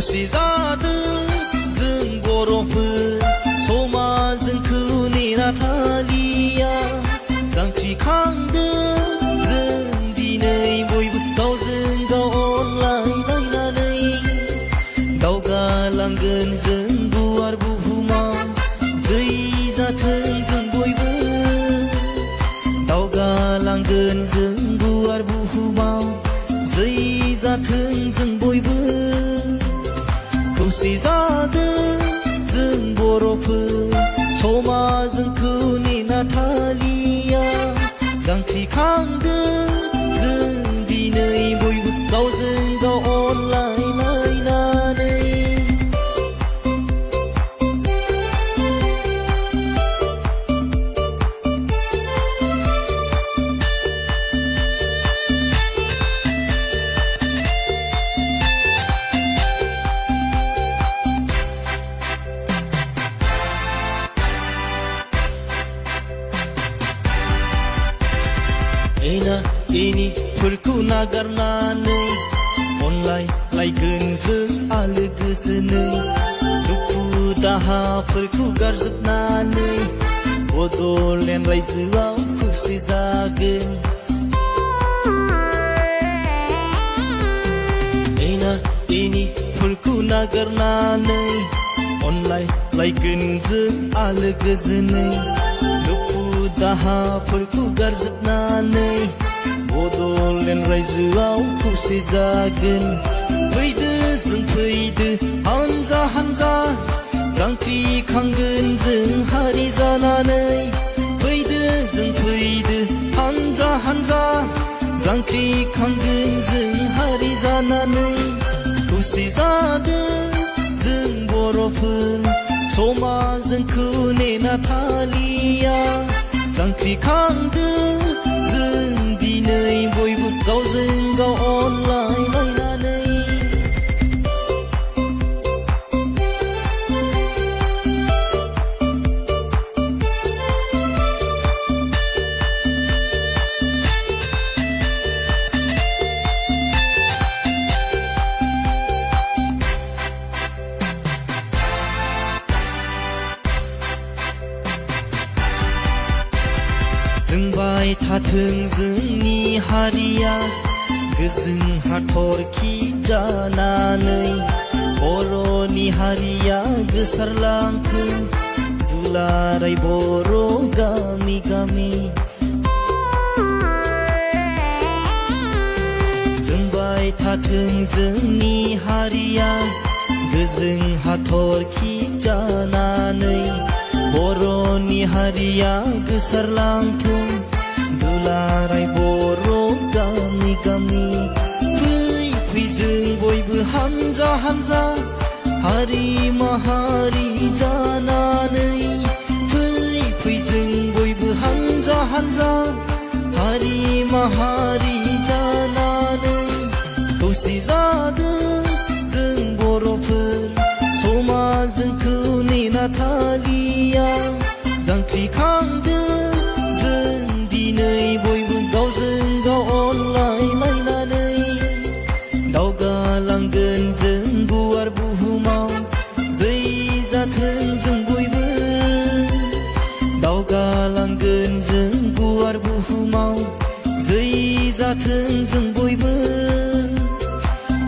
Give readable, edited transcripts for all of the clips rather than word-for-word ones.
खौसे जादों जों बर'फोर समाजखौ नेना थालिया जांख्रिखांदों जों दिनै बयबो गावजों गाव अनलायलायनानै दावगालांगोन जों गुवार बुहुमाव जै जाथों जों बयबो दावगालांगोन जों गुवार बुहुमाव जै जाथों जों बयबो खौसे जादों जों बर'फोर समाजखौ नेना थालिया जांख्रिखांदों जों दिनै बयबो गावजों गाव अनलायलायनानै एना एनिफोरखौ नागारनानै अनलायलायगोन जों आलो गोजोनै दुखु दाहाफोरखौ गारजोबनानै बड'लेण्ड रायजोआव खौसे जागोन एना एनिफोरखौ नागारनानै अनलायलायगोन जों आलो गोजोनै दाहाफोरखौ गारजोबनानै बड'लेण्ड रायजोआव खौसे जागोन फैदो जों फैदो हानजा हानजा जांख्रिखांगोन जों हारि जानानै फैदो जों फैदो हानजा हानजा जांख्रिखांगोन जों हारि जानानै खौसे जादों जों बर'फोर समाजखौ नेना थालिया जांख्रिखांदों जों दिनै बयबो गावजों गाव अनलायलायनानै जोंबाय थाथों जोंनि हारिया गोजों हाथरखि जानानै बर'नि हारिया गोसारलांथों दुलाराय बर' गामि गामि जोंबाय थाथों जोंनि हारिया गोजों हाथरखि जानानै बर'नि हारिया गोसारलांथों दुलाराय बर' गामि गामि फै जों बयबो हानजा हानजा हारि माहारि जानानै फै जों बयबो हानजा हानजा हारि माहारि जानानै खौसे जादों जों बर'फोर समाजखौ नेना थालिया जांख्रिखांदों जों दिनै बयबो गावजों गाव अनलायलायनानै दावगालांगोन जों गुवार बुहुमाव जै जाथों जों बयबो दावगालांगोन जों गुवार बुहुमाव जै जाथों जों बयबो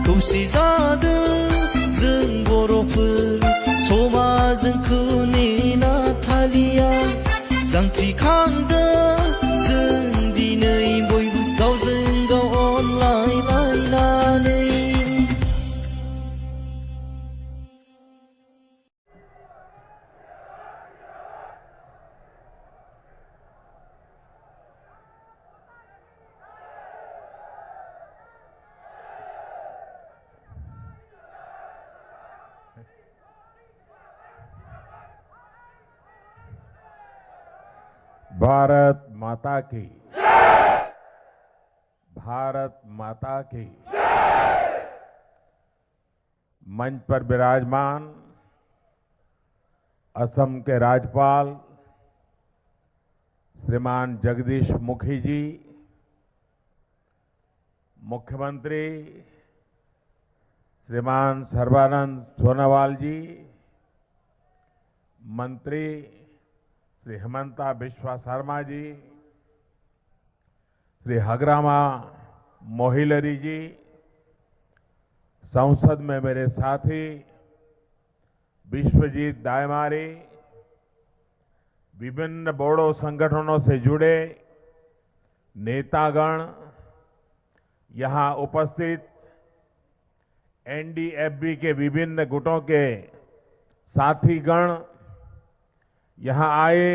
खौसे जादों जों बर'फोर समाजखौ नेना थालिया जांख्रिखांदों जों दिनै बयबो गावजों गाव अनलायलायनानै भारत माता की भारत माता की मंच पर विराजमान असम के राज्यपाल श्रीमान जगदीश मुखी जी, मुख्यमंत्री श्रीमान सर्बानंद सोनोवाल जी, मंत्री श्री हेमंता बिश्वा शर्मा जी, श्री हग्रामा मोहिलरी जी, संसद में मेरे साथी विश्वजीत दायमारी, विभिन्न बोडो संगठनों से जुड़े नेतागण, यहां उपस्थित एनडीएफबी के विभिन्न गुटों के साथीगण, यहां आए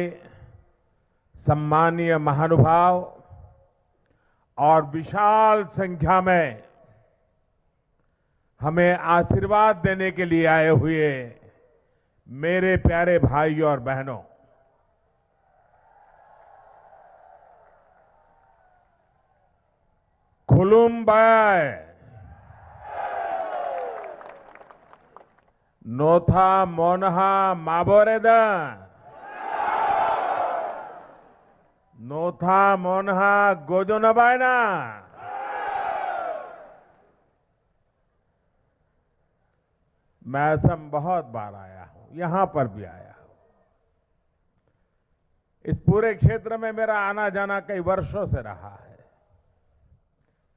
सम्मानीय महानुभाव और विशाल संख्या में हमें आशीर्वाद देने के लिए आए हुए मेरे प्यारे भाइयों और बहनों, खुलुमबाय, नोथा मोनहा माबोरेदा, नोथा मोनहा गोजोनबायना। मैं असम बहुत बार आया हूं, यहां पर भी आया हूं। इस पूरे क्षेत्र में मेरा आना जाना कई वर्षों से रहा है,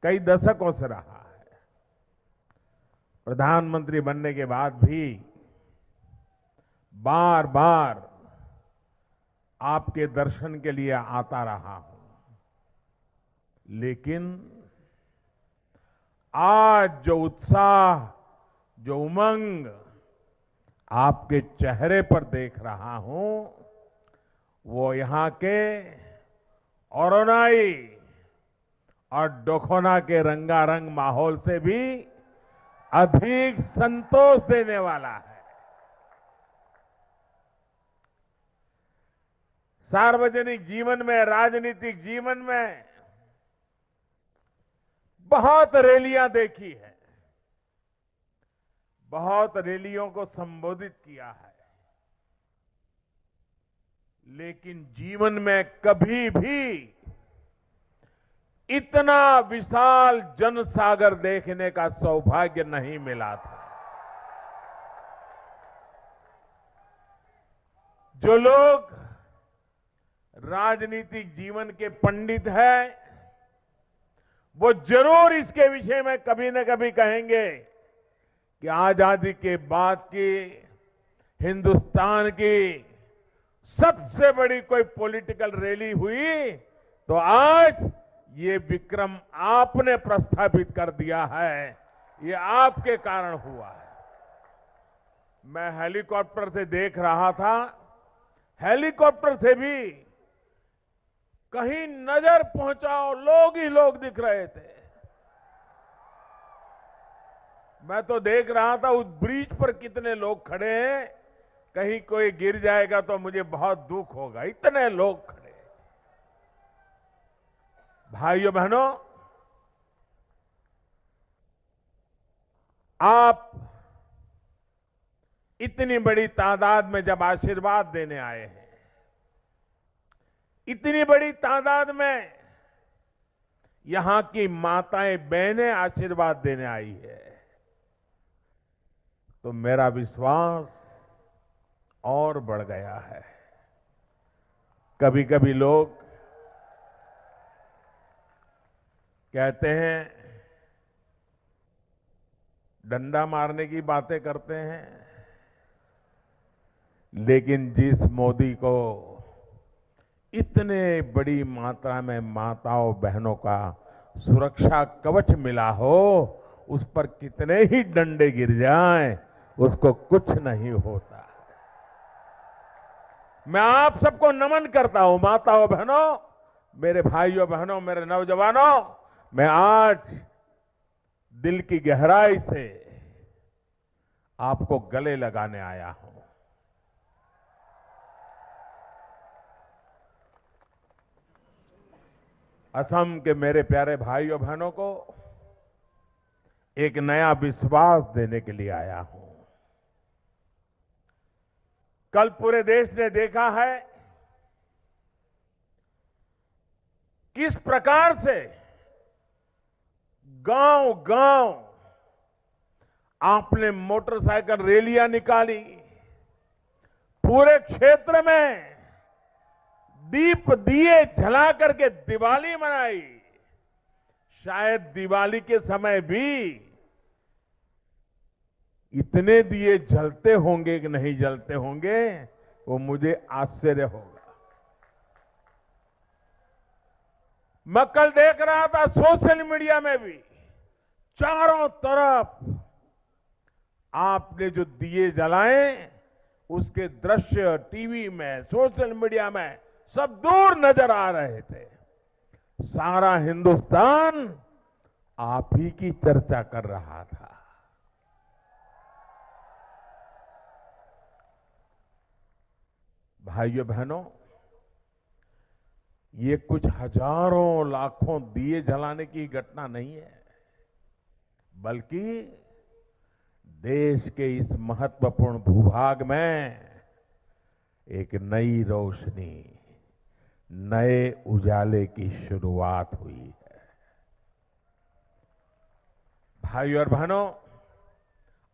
कई दशकों से रहा है। प्रधानमंत्री बनने के बाद भी बार बार आपके दर्शन के लिए आता रहा हूं, लेकिन आज जो उत्साह, जो उमंग आपके चेहरे पर देख रहा हूं, वो यहां के ओरोनाई और डोखोना के रंगारंग माहौल से भी अधिक संतोष देने वाला है। सार्वजनिक जीवन में, राजनीतिक जीवन में बहुत रैलियां देखी है, बहुत रैलियों को संबोधित किया है, लेकिन जीवन में कभी भी इतना विशाल जनसागर देखने का सौभाग्य नहीं मिला था। जो लोग राजनीतिक जीवन के पंडित हैं, वो जरूर इसके विषय में कभी न कभी कहेंगे कि आजादी के बाद की हिंदुस्तान की सबसे बड़ी कोई पॉलिटिकल रैली हुई तो आज ये विक्रम आपने प्रस्थापित कर दिया है, ये आपके कारण हुआ है। मैं हेलीकॉप्टर से देख रहा था, हेलीकॉप्टर से भी कहीं नजर पहुंचाओ लोग ही लोग दिख रहे थे। मैं तो देख रहा था उस ब्रिज पर कितने लोग खड़े हैं, कहीं कोई गिर जाएगा तो मुझे बहुत दुख होगा, इतने लोग खड़े। भाइयों बहनों, आप इतनी बड़ी तादाद में जब आशीर्वाद देने आए हैं, इतनी बड़ी तादाद में यहां की माताएं बहनें आशीर्वाद देने आई है, तो मेरा विश्वास और बढ़ गया है। कभी कभी लोग कहते हैं, डंडा मारने की बातें करते हैं, लेकिन जिस मोदी को इतने बड़ी मात्रा में माताओं बहनों का सुरक्षा कवच मिला हो, उस पर कितने ही डंडे गिर जाएं, उसको कुछ नहीं होता। मैं आप सबको नमन करता हूं, माताओं बहनों, मेरे भाइयों बहनों, मेरे नौजवानों। मैं आज दिल की गहराई से आपको गले लगाने आया हूं। असम के मेरे प्यारे भाइयों बहनों को एक नया विश्वास देने के लिए आया हूं। कल पूरे देश ने देखा है किस प्रकार से गांव-गांव आपने मोटरसाइकिल रैलियां निकाली, पूरे क्षेत्र में दीप दिए जला करके दिवाली मनाई। शायद दिवाली के समय भी इतने दिए जलते होंगे कि नहीं जलते होंगे, वो मुझे आश्चर्य होगा। मैं कल देख रहा था सोशल मीडिया में भी चारों तरफ आपने जो दिए जलाए उसके दृश्य टीवी में, सोशल मीडिया में सब दूर नजर आ रहे थे। सारा हिंदुस्तान आप ही की चर्चा कर रहा था। भाइयों बहनों, ये कुछ हजारों लाखों दिए जलाने की घटना नहीं है, बल्कि देश के इस महत्वपूर्ण भूभाग में एक नई रोशनी, नए उजाले की शुरुआत हुई है। भाइयों और बहनों,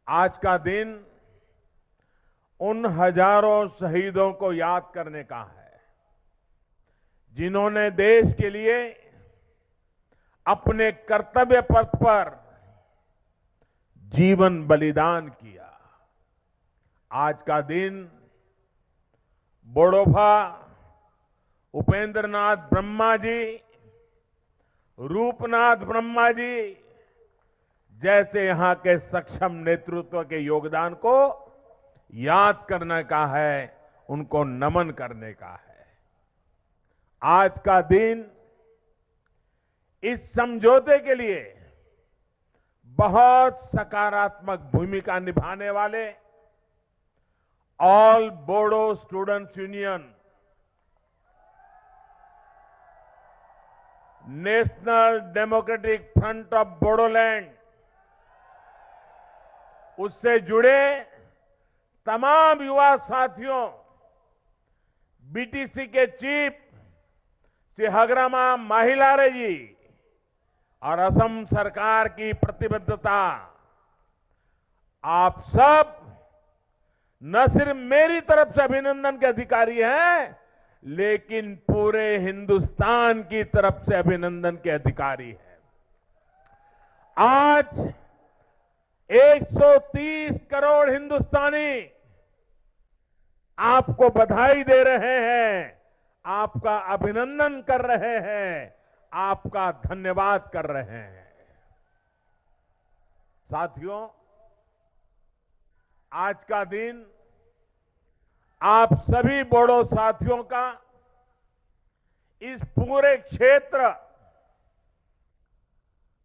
आज का दिन उन हजारों शहीदों को याद करने का है जिन्होंने देश के लिए अपने कर्तव्य पथ पर जीवन बलिदान किया। आज का दिन बोडोफा उपेंद्रनाथ ब्रह्मा जी, रूपनाथ ब्रह्मा जी जैसे यहां के सक्षम नेतृत्व के योगदान को याद करने का है, उनको नमन करने का है। आज का दिन इस समझौते के लिए बहुत सकारात्मक भूमिका निभाने वाले all Bodo students union, national democratic front of Bodoland, उससे जुड़े तमाम युवा साथियों, बीटीसी के चीफ श्री हग्रमा माहिलारे जी और असम सरकार की प्रतिबद्धता, आप सब न सिर्फ मेरी तरफ से अभिनंदन के अधिकारी हैं, लेकिन पूरे हिंदुस्तान की तरफ से अभिनंदन के अधिकारी हैं। आज 130 करोड़ हिंदुस्तानी आपको बधाई दे रहे हैं, आपका अभिनंदन कर रहे हैं, आपका धन्यवाद कर रहे हैं। साथियों, आज का दिन आप सभी बोडो साथियों का, इस पूरे क्षेत्र,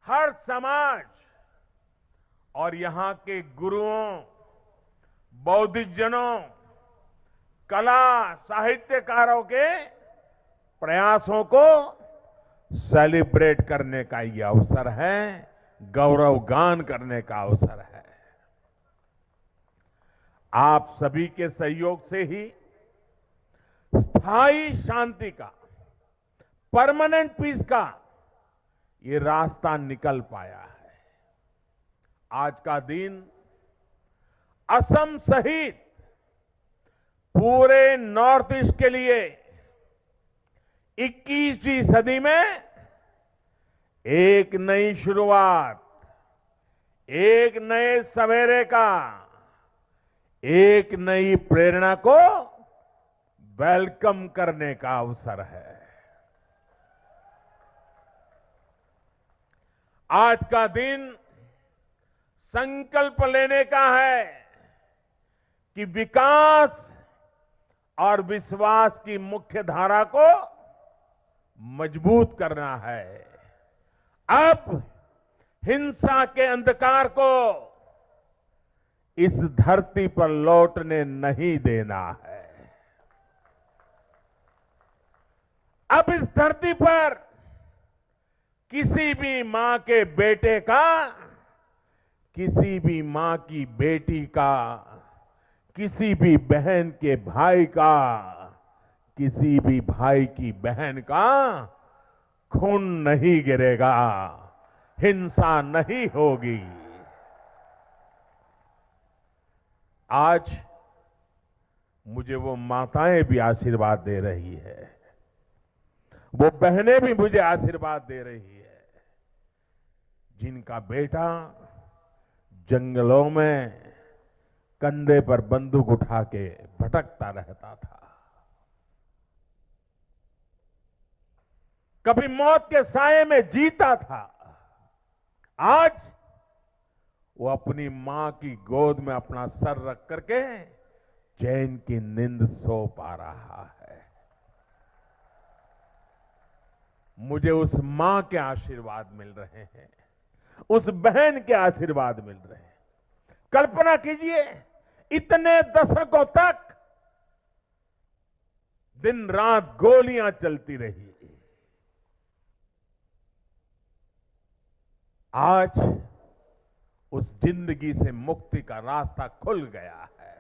हर समाज और यहां के गुरुओं, बौद्धिकजनों, कला साहित्यकारों के प्रयासों को सेलिब्रेट करने का ये अवसर है, गौरवगान करने का अवसर है। आप सभी के सहयोग से ही स्थायी शांति का, परमानेंट पीस का ये रास्ता निकल पाया है। आज का दिन असम सहित पूरे नॉर्थ ईस्ट के लिए 21वीं सदी में एक नई शुरुआत, एक नए सवेरे का, एक नई प्रेरणा को वेलकम करने का अवसर है। आज का दिन संकल्प लेने का है कि विकास और विश्वास की मुख्य धारा को मजबूत करना है। अब हिंसा के अंधकार को इस धरती पर लौटने नहीं देना है। अब इस धरती पर किसी भी मां के बेटे का, किसी भी मां की बेटी का, किसी भी बहन के भाई का, किसी भी भाई की बहन का खून नहीं गिरेगा, हिंसा नहीं होगी। आज मुझे वो माताएं भी आशीर्वाद दे रही है, वो बहनें भी मुझे आशीर्वाद दे रही है, जिनका बेटा जंगलों में कंधे पर बंदूक उठा के भटकता रहता था, कभी मौत के साए में जीता था। आज वो अपनी मां की गोद में अपना सर रख करके चैन की नींद सो पा रहा है। मुझे उस मां के आशीर्वाद मिल रहे हैं, उस बहन के आशीर्वाद मिल रहे हैं। कल्पना कीजिए, इतने दशकों तक दिन रात गोलियां चलती रही, आज उस जिंदगी से मुक्ति का रास्ता खुल गया है।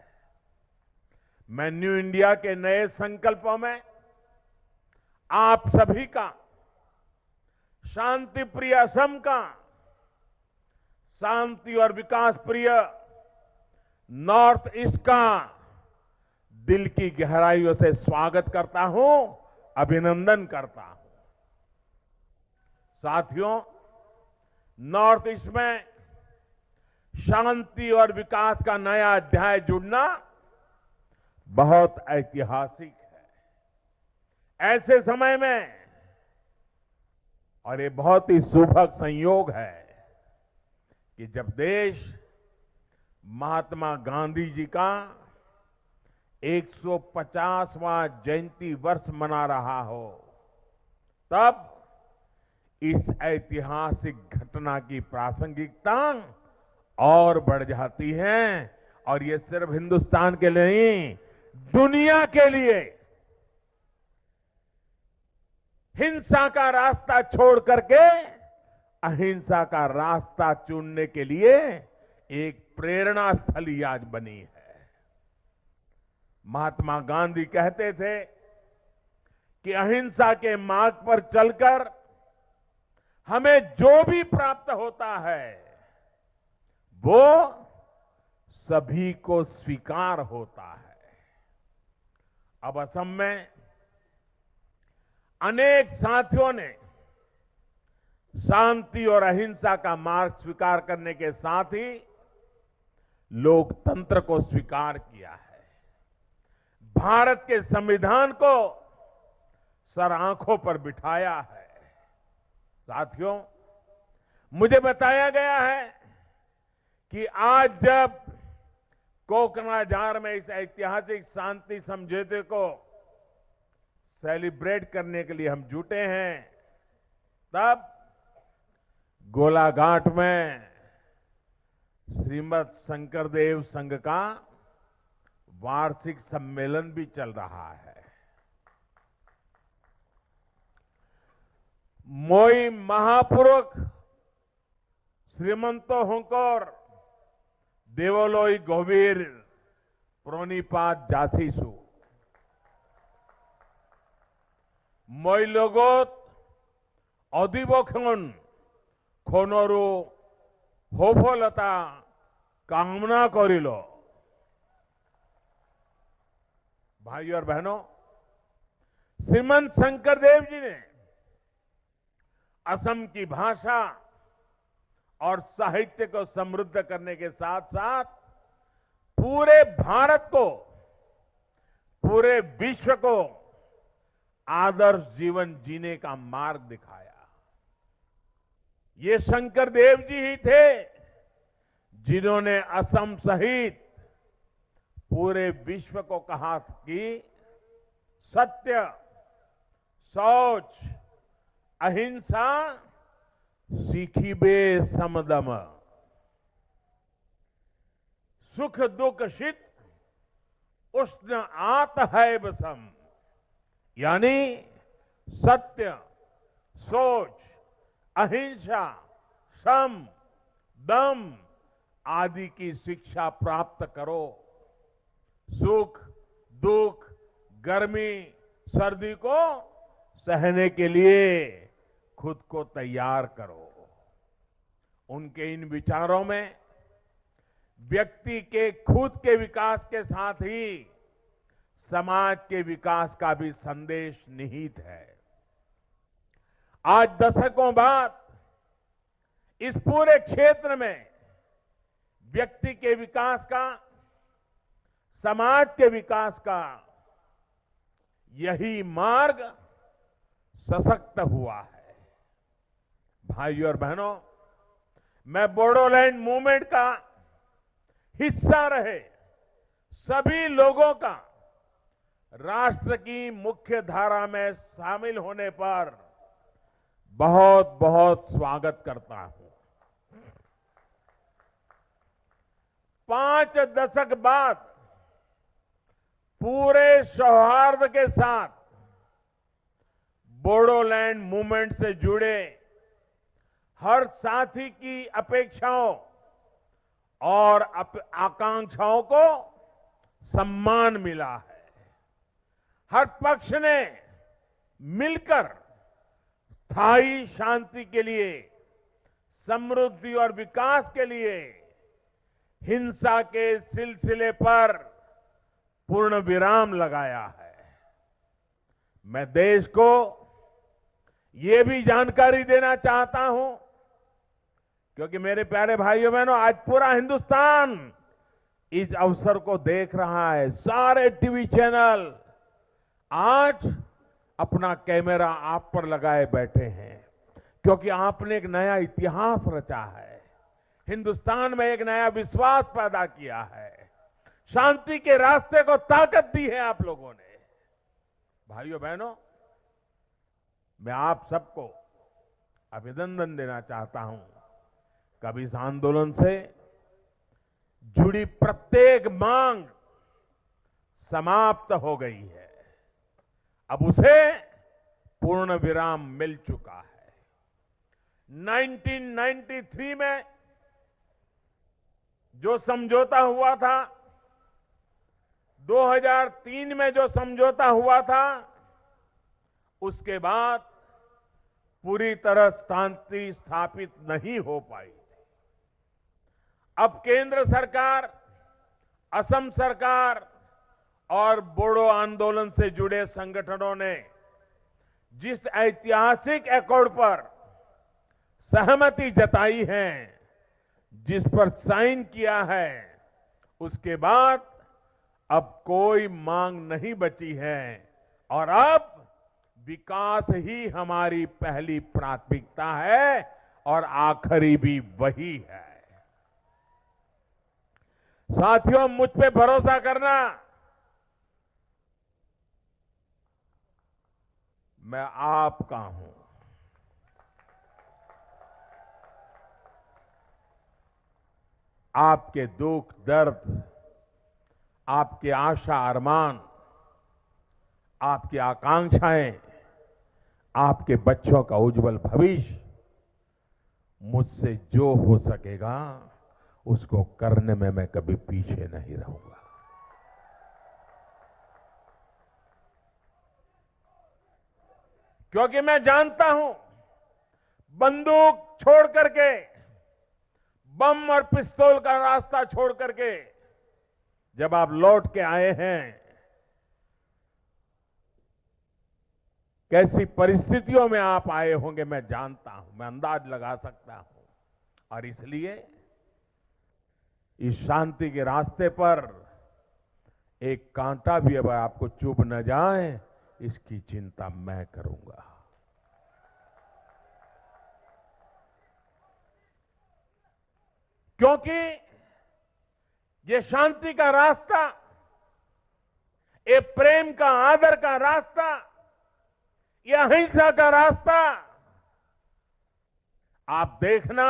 मैं न्यू इंडिया के नए संकल्पों में आप सभी का, शांति प्रिय असम का, शांति और विकास प्रिय नॉर्थ ईस्ट का दिल की गहराइयों से स्वागत करता हूं, अभिनंदन करता हूं। साथियों, नॉर्थ ईस्ट में शांति और विकास का नया अध्याय जुड़ना बहुत ऐतिहासिक है। ऐसे समय में, और ये बहुत ही सुभग संयोग है कि जब देश महात्मा गांधी जी का 150वां जयंती वर्ष मना रहा हो, तब इस ऐतिहासिक घटना की प्रासंगिकता और बढ़ जाती है। और ये सिर्फ हिंदुस्तान के लिए नहीं, दुनिया के लिए हिंसा का रास्ता छोड़ करके अहिंसा का रास्ता चुनने के लिए एक प्रेरणा स्थली आज बनी है। महात्मा गांधी कहते थे कि अहिंसा के मार्ग पर चलकर हमें जो भी प्राप्त होता है वो सभी को स्वीकार होता है। अब असम में अनेक साथियों ने शांति और अहिंसा का मार्ग स्वीकार करने के साथ ही लोकतंत्र को स्वीकार किया है। भारत के संविधान को सर आंखों पर बिठाया है। साथियों, मुझे बताया गया है कि आज जब कोकराझार में इस ऐतिहासिक शांति समझौते को सेलिब्रेट करने के लिए हम जुटे हैं, तब गोलाघाट में श्रीमद शंकरदेव संघ का वार्षिक सम्मेलन भी चल रहा है। मोई महापुरुष श्रीमंतो हुंकर देवलोई गभीर प्रोनिपात जासीसु মই লগত অধিবক্ষণ খনৰো সফলতা कामना करिल। भाइयों और बहनों, श्रीमंत शंकरदेव जी ने असम की भाषा और साहित्य को समृद्ध करने के साथ साथ पूरे भारत को, पूरे विश्व को आदर्श जीवन जीने का मार्ग दिखाया। ये शंकरदेव जी ही थे जिन्होंने असम सहित पूरे विश्व को कहा कि सत्य, शौच, अहिंसा सीखिबे समदम, सुख दुख शीत उष्ण आत है बसम, यानी सत्य, सोच, अहिंसा, सम, दम आदि की शिक्षा प्राप्त करो। सुख, दुख, गर्मी, सर्दी को सहने के लिए खुद को तैयार करो। उनके इन विचारों में व्यक्ति के खुद के विकास के साथ ही समाज के विकास का भी संदेश निहित है। आज दशकों बाद इस पूरे क्षेत्र में व्यक्ति के विकास का, समाज के विकास का यही मार्ग सशक्त हुआ है। भाइयों और बहनों, मैं बोडोलैंड मूवमेंट का हिस्सा रहे सभी लोगों का राष्ट्र की मुख्य धारा में शामिल होने पर बहुत बहुत स्वागत करता हूं। 5 दशक बाद पूरे सौहार्द के साथ बोडोलैंड मूवमेंट से जुड़े हर साथी की अपेक्षाओं और आकांक्षाओं को सम्मान मिला है। हर पक्ष ने मिलकर स्थायी शांति के लिए, समृद्धि और विकास के लिए हिंसा के सिलसिले पर पूर्ण विराम लगाया है। मैं देश को ये भी जानकारी देना चाहता हूं, क्योंकि मेरे प्यारे भाइयों बहनों, आज पूरा हिंदुस्तान इस अवसर को देख रहा है। सारे टीवी चैनल आज अपना कैमरा आप पर लगाए बैठे हैं, क्योंकि आपने एक नया इतिहास रचा है, हिंदुस्तान में एक नया विश्वास पैदा किया है, शांति के रास्ते को ताकत दी है आप लोगों ने। भाइयों बहनों, मैं आप सबको अभिनंदन देना चाहता हूं। कभी इस आंदोलन से जुड़ी प्रत्येक मांग समाप्त हो गई है, अब उसे पूर्ण विराम मिल चुका है। 1993 में जो समझौता हुआ था, 2003 में जो समझौता हुआ था, उसके बाद पूरी तरह शांति स्थापित नहीं हो पाई। अब केंद्र सरकार, असम सरकार और बोडो आंदोलन से जुड़े संगठनों ने जिस ऐतिहासिक एकॉर्ड पर सहमति जताई है, जिस पर साइन किया है, उसके बाद अब कोई मांग नहीं बची है और अब विकास ही हमारी पहली प्राथमिकता है और आखिरी भी वही है। साथियों, मुझ पे भरोसा करना। मैं आपका हूं। आपके दुख दर्द, आपके आशा अरमान, आपकी आकांक्षाएं, आपके बच्चों का उज्जवल भविष्य, मुझसे जो हो सकेगा उसको करने में मैं कभी पीछे नहीं रहूंगा। क्योंकि मैं जानता हूं, बंदूक छोड़ करके, बम और पिस्तौल का रास्ता छोड़ करके जब आप लौट के आए हैं, कैसी परिस्थितियों में आप आए होंगे मैं जानता हूं, मैं अंदाज लगा सकता हूं। और इसलिए इस शांति के रास्ते पर एक कांटा भी अब आपको चुभ न जाए, इसकी चिंता मैं करूंगा। क्योंकि ये शांति का रास्ता, ये प्रेम का, आदर का रास्ता, ये अहिंसा का रास्ता, आप देखना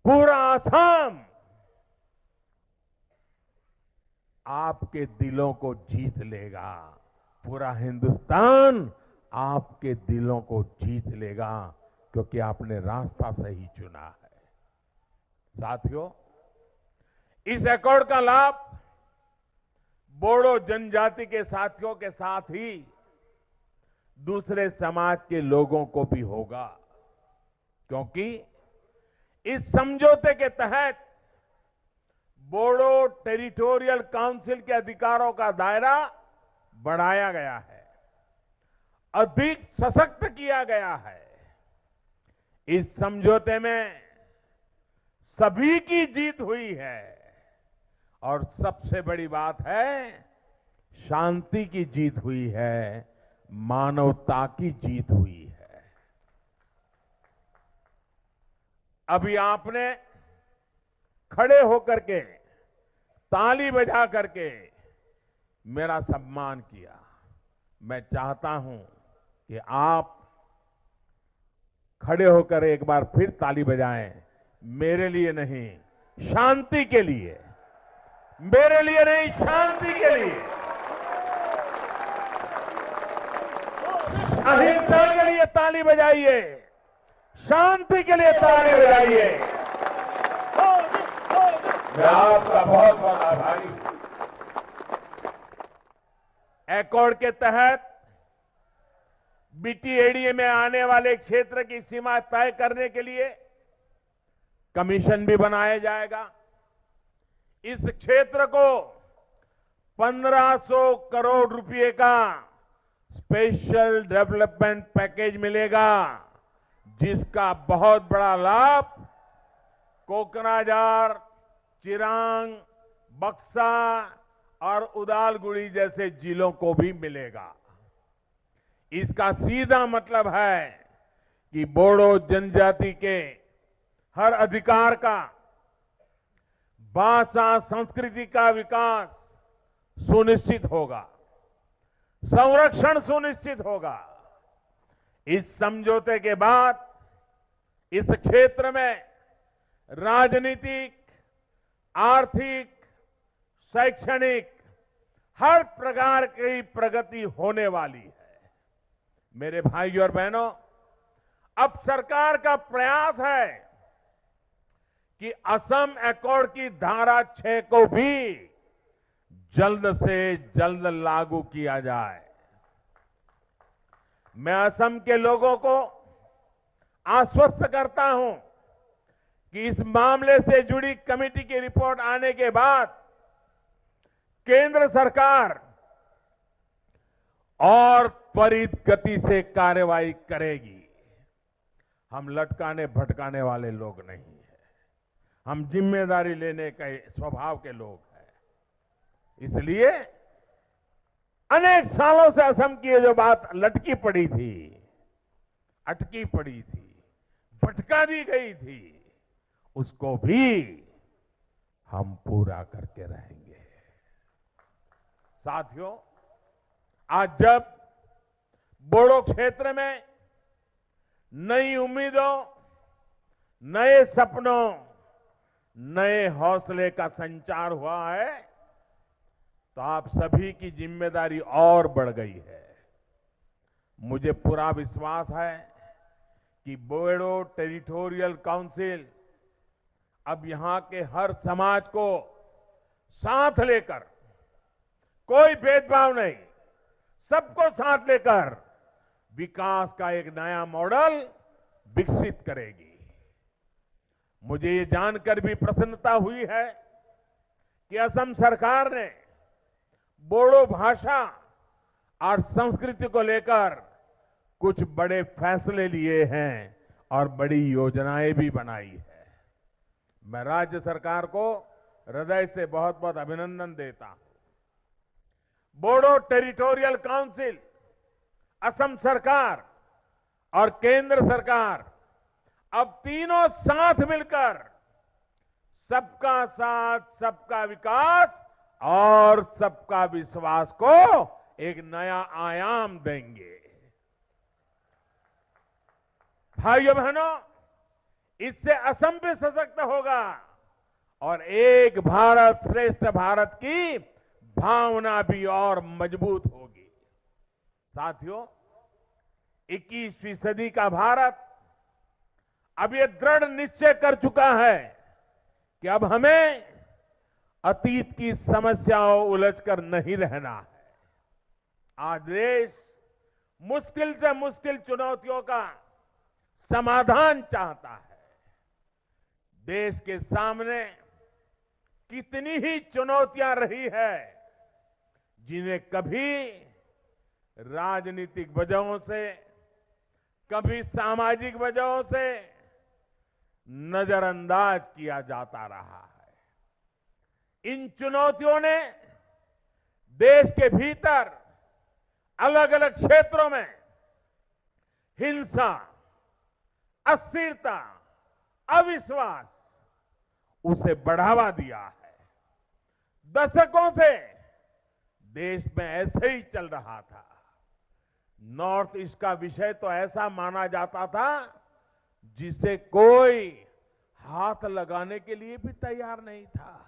पूरा आसाम आपके दिलों को जीत लेगा। पूरा हिंदुस्तान आपके दिलों को जीत लेगा, क्योंकि आपने रास्ता सही चुना है। साथियों, इस एकॉर्ड का लाभ बोडो जनजाति के साथियों के साथ ही दूसरे समाज के लोगों को भी होगा, क्योंकि इस समझौते के तहत बोडो टेरिटोरियल काउंसिल के अधिकारों का दायरा बढ़ाया गया है, अधिक सशक्त किया गया है। इस समझौते में सभी की जीत हुई है और सबसे बड़ी बात है, शांति की जीत हुई है, मानवता की जीत हुई है। अभी आपने खड़े होकर के ताली बजा करके मेरा सम्मान किया। मैं चाहता हूं कि आप खड़े होकर एक बार फिर ताली बजाएं, मेरे लिए नहीं, शांति के लिए। मेरे लिए नहीं, शांति के लिए, अहिंसा के लिए ताली बजाइए, शांति के लिए ताली बजाइए। मैं आपका बहुत बहुत आभारी हूं। एकॉर्ड के तहत बीटीएडीए में आने वाले क्षेत्र की सीमा तय करने के लिए कमीशन भी बनाया जाएगा। इस क्षेत्र को 1500 करोड़ रुपए का स्पेशल डेवलपमेंट पैकेज मिलेगा, जिसका बहुत बड़ा लाभ कोकराझार, चिरांग, बक्सा और उदालगुड़ी जैसे जिलों को भी मिलेगा। इसका सीधा मतलब है कि बोडो जनजाति के हर अधिकार का, भाषा संस्कृति का विकास सुनिश्चित होगा, संरक्षण सुनिश्चित होगा। इस समझौते के बाद इस क्षेत्र में राजनीतिक, आर्थिक, शैक्षणिक हर प्रकार की प्रगति होने वाली है। मेरे भाइयों और बहनों, अब सरकार का प्रयास है कि असम एकॉर्ड की धारा 6 को भी जल्द से जल्द लागू किया जाए। मैं असम के लोगों को आश्वस्त करता हूं कि इस मामले से जुड़ी कमेटी की रिपोर्ट आने के बाद केंद्र सरकार और त्वरित गति से कार्रवाई करेगी। हम लटकाने भटकाने वाले लोग नहीं हैं, हम जिम्मेदारी लेने के स्वभाव के लोग हैं। इसलिए अनेक सालों से असम की जो बात लटकी पड़ी थी, अटकी पड़ी थी, भटका दी गई थी, उसको भी हम पूरा करके रहेंगे। साथियों, आज जब बोडो क्षेत्र में नई उम्मीदों, नए सपनों, नए हौसले का संचार हुआ है, तो आप सभी की जिम्मेदारी और बढ़ गई है। मुझे पूरा विश्वास है कि बोडो टेरिटोरियल काउंसिल अब यहां के हर समाज को साथ लेकर, कोई भेदभाव नहीं, सबको साथ लेकर विकास का एक नया मॉडल विकसित करेगी। मुझे ये जानकर भी प्रसन्नता हुई है कि असम सरकार ने बोडो भाषा और संस्कृति को लेकर कुछ बड़े फैसले लिए हैं और बड़ी योजनाएं भी बनाई है। मैं राज्य सरकार को हृदय से बहुत बहुत अभिनंदन देता हूं। बोडो टेरिटोरियल काउंसिल, असम सरकार और केंद्र सरकार अब तीनों साथ मिलकर सबका साथ, सबका विकास और सबका विश्वास को एक नया आयाम देंगे। भाइयों बहनों, इससे असम भी सशक्त होगा और एक भारत श्रेष्ठ भारत की भावना भी और मजबूत होगी। साथियों, 21वीं सदी का भारत अब ये दृढ़ निश्चय कर चुका है कि अब हमें अतीत की समस्याओं उलझकर नहीं रहना है। आज देश मुश्किल से मुश्किल चुनौतियों का समाधान चाहता है। देश के सामने कितनी ही चुनौतियां रही है, जिन्हें कभी राजनीतिक वजहों से, कभी सामाजिक वजहों से नजरअंदाज किया जाता रहा है। इन चुनौतियों ने देश के भीतर अलग अलग क्षेत्रों में हिंसा, अस्थिरता, अविश्वास उसे बढ़ावा दिया है। दशकों से देश में ऐसे ही चल रहा था। नॉर्थ ईस्ट का विषय तो ऐसा माना जाता था जिसे कोई हाथ लगाने के लिए भी तैयार नहीं था।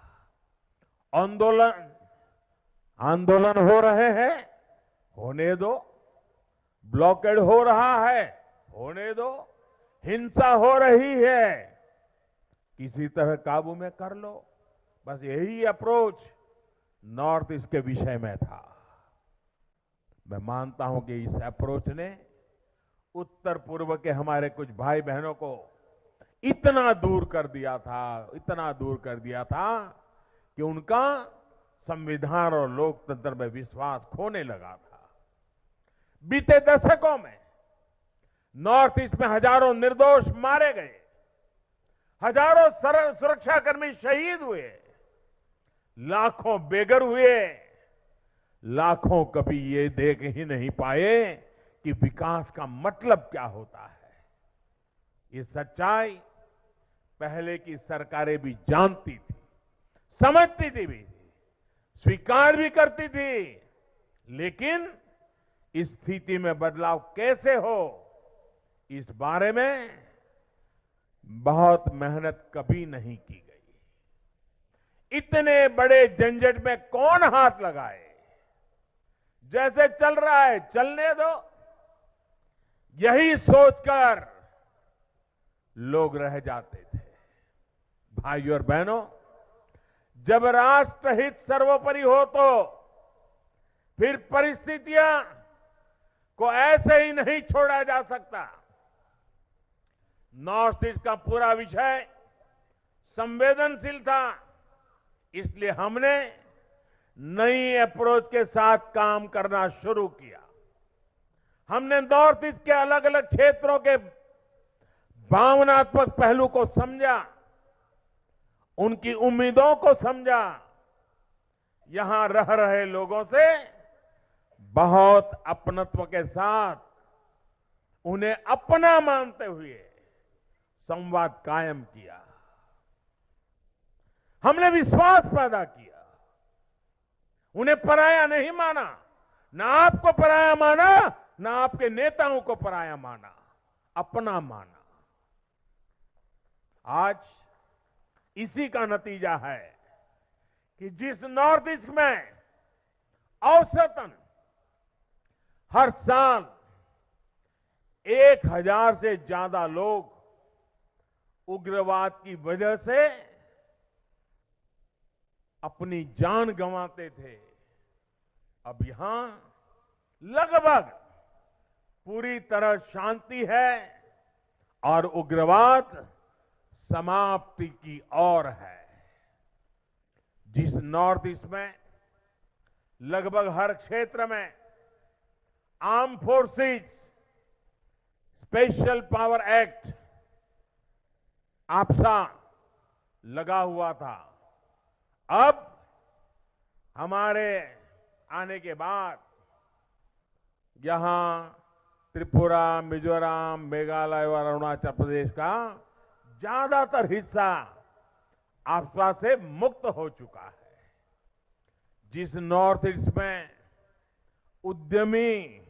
आंदोलन हो रहे हैं, होने दो। ब्लॉकेड हो रहा है, होने दो। हिंसा हो रही है, किसी तरह काबू में कर लो। बस यही अप्रोच नॉर्थ ईस्ट के विषय में था। मैं मानता हूं कि इस अप्रोच ने उत्तर पूर्व के हमारे कुछ भाई बहनों को इतना दूर कर दिया था कि उनका संविधान और लोकतंत्र में विश्वास खोने लगा था। बीते दशकों में नॉर्थ ईस्ट में हजारों निर्दोष मारे गए, हजारों सुरक्षाकर्मी शहीद हुए, लाखों बेघर हुए, लाखों कभी ये देख ही नहीं पाए कि विकास का मतलब क्या होता है। ये सच्चाई पहले की सरकारें भी जानती थी, समझती थी भी, स्वीकार भी करती थी, लेकिन इस स्थिति में बदलाव कैसे हो, इस बारे में बहुत मेहनत कभी नहीं की गई। इतने बड़े झंझट में कौन हाथ लगाए? जैसे चल रहा है चलने दो, यही सोचकर लोग रह जाते थे। भाइयों और बहनों, जब राष्ट्रहित सर्वोपरि हो तो फिर परिस्थितियां को ऐसे ही नहीं छोड़ा जा सकता। नॉर्थ ईस्ट का पूरा विषय संवेदनशील था, इसलिए हमने नई अप्रोच के साथ काम करना शुरू किया। हमने नॉर्थ ईस्ट के अलग अलग क्षेत्रों के भावनात्मक पहलू को समझा, उनकी उम्मीदों को समझा, यहां रह रहे लोगों से बहुत अपनत्व के साथ उन्हें अपना मानते हुए संवाद कायम किया। हमने विश्वास पैदा किया, उन्हें पराया नहीं माना, ना आपको पराया माना, ना आपके नेताओं को पराया माना, अपना माना। आज इसी का नतीजा है कि जिस नॉर्थ ईस्ट में औसतन हर साल 1000 से ज्यादा लोग उग्रवाद की वजह से अपनी जान गंवाते थे, अब यहां लगभग पूरी तरह शांति है और उग्रवाद समाप्ति की ओर है। जिस नॉर्थ ईस्ट में लगभग हर क्षेत्र में armed forces special power act AFSPA लगा हुआ था, अब हमारे आने के बाद यहां त्रिपुरा, मिजोरम, मेघालय और अरुणाचल प्रदेश का ज्यादातर हिस्सा आपदा से मुक्त हो चुका है। जिस नॉर्थ ईस्ट में उद्यमी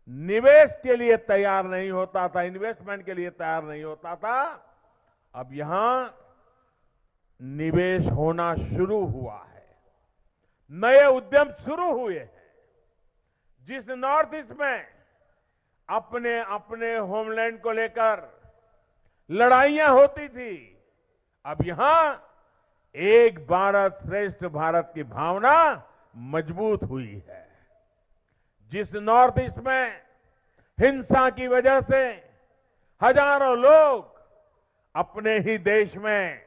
निवेश के लिए तैयार नहीं होता था, इन्वेस्टमेंट के लिए तैयार नहीं होता था, अब यहां निवेश होना शुरू हुआ है, नए उद्यम शुरू हुए हैं। जिस नॉर्थ ईस्ट में अपने अपने होमलैंड को लेकर लड़ाइयां होती थी, अब यहां एक भारत श्रेष्ठ भारत की भावना मजबूत हुई है। जिस नॉर्थ ईस्ट में हिंसा की वजह से हजारों लोग अपने ही देश में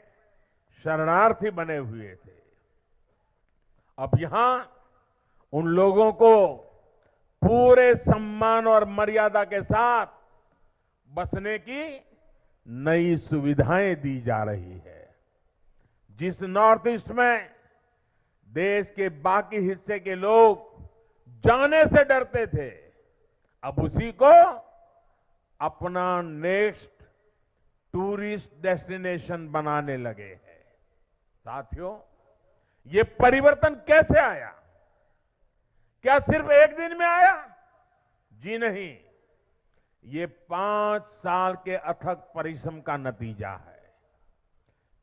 शरणार्थी बने हुए थे। अब यहां उन लोगों को पूरे सम्मान और मर्यादा के साथ बसने की नई सुविधाएं दी जा रही है। जिस नॉर्थ ईस्ट में देश के बाकी हिस्से के लोग जाने से डरते थे, अब उसी को अपना नेक्स्ट टूरिस्ट डेस्टिनेशन बनाने लगे हैं। साथियों, ये परिवर्तन कैसे आया? क्या सिर्फ एक दिन में आया? जी नहीं, ये 5 साल के अथक परिश्रम का नतीजा है।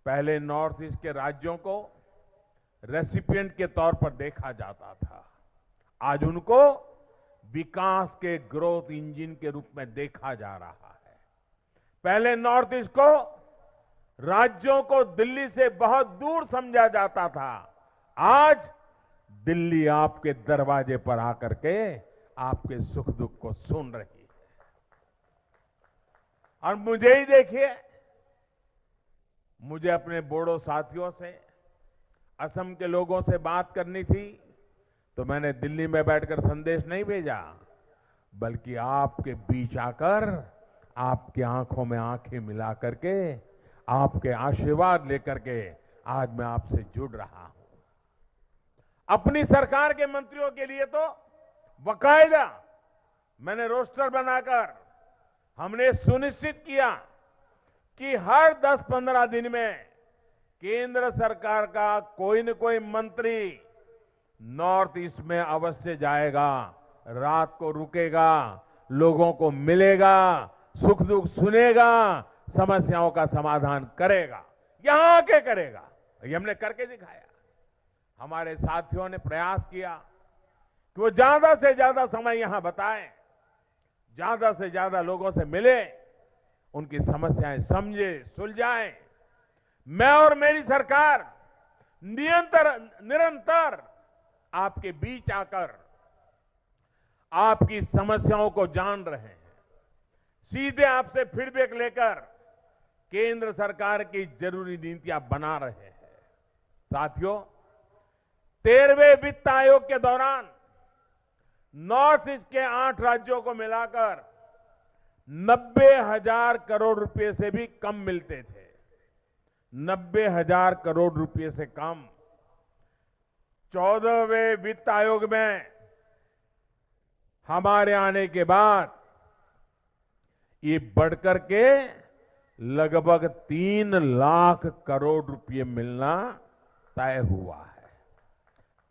पहले नॉर्थ ईस्ट के राज्यों को रेसिपिएंट के तौर पर देखा जाता था। आज उनको विकास के ग्रोथ इंजन के रूप में देखा जा रहा है। पहले नॉर्थ ईस्ट को राज्यों को दिल्ली से बहुत दूर समझा जाता था। आज दिल्ली आपके दरवाजे पर आकर के आपके सुख दुख को सुन रही है। और मुझे ही देखिए, मुझे अपने बोडो साथियों से, असम के लोगों से बात करनी थी, तो मैंने दिल्ली में बैठकर संदेश नहीं भेजा, बल्कि आपके बीच आकर आपकी आंखों में आंखें मिला करके, आपके आशीर्वाद लेकर के आज मैं आपसे जुड़ रहा हूं। अपनी सरकार के मंत्रियों के लिए तो बाकायदा मैंने रोस्टर बनाकर हमने सुनिश्चित किया कि हर 10-15 दिन में केंद्र सरकार का कोई न कोई मंत्री नॉर्थ ईस्ट में अवश्य जाएगा, रात को रुकेगा, लोगों को मिलेगा, सुख दुख सुनेगा, समस्याओं का समाधान करेगा, यहां आके करेगा। ये हमने करके दिखाया। हमारे साथियों ने प्रयास किया कि वो ज्यादा से ज्यादा समय यहां बताएं, ज्यादा से ज्यादा लोगों से मिले, उनकी समस्याएं समझे, सुलझाएं। मैं और मेरी सरकार निरंतर आपके बीच आकर आपकी समस्याओं को जान रहे हैं, सीधे आपसे फीडबैक लेकर केंद्र सरकार की जरूरी नीतियां बना रहे हैं। साथियों, 13वें वित्त आयोग के दौरान नॉर्थ ईस्ट के 8 राज्यों को मिलाकर 90,000 करोड़ रुपए से भी कम मिलते थे। 90,000 करोड़ रुपए से कम। 14वें वित्त आयोग में हमारे आने के बाद ये बढ़कर के लगभग 3 लाख करोड़ रुपए मिलना तय हुआ है।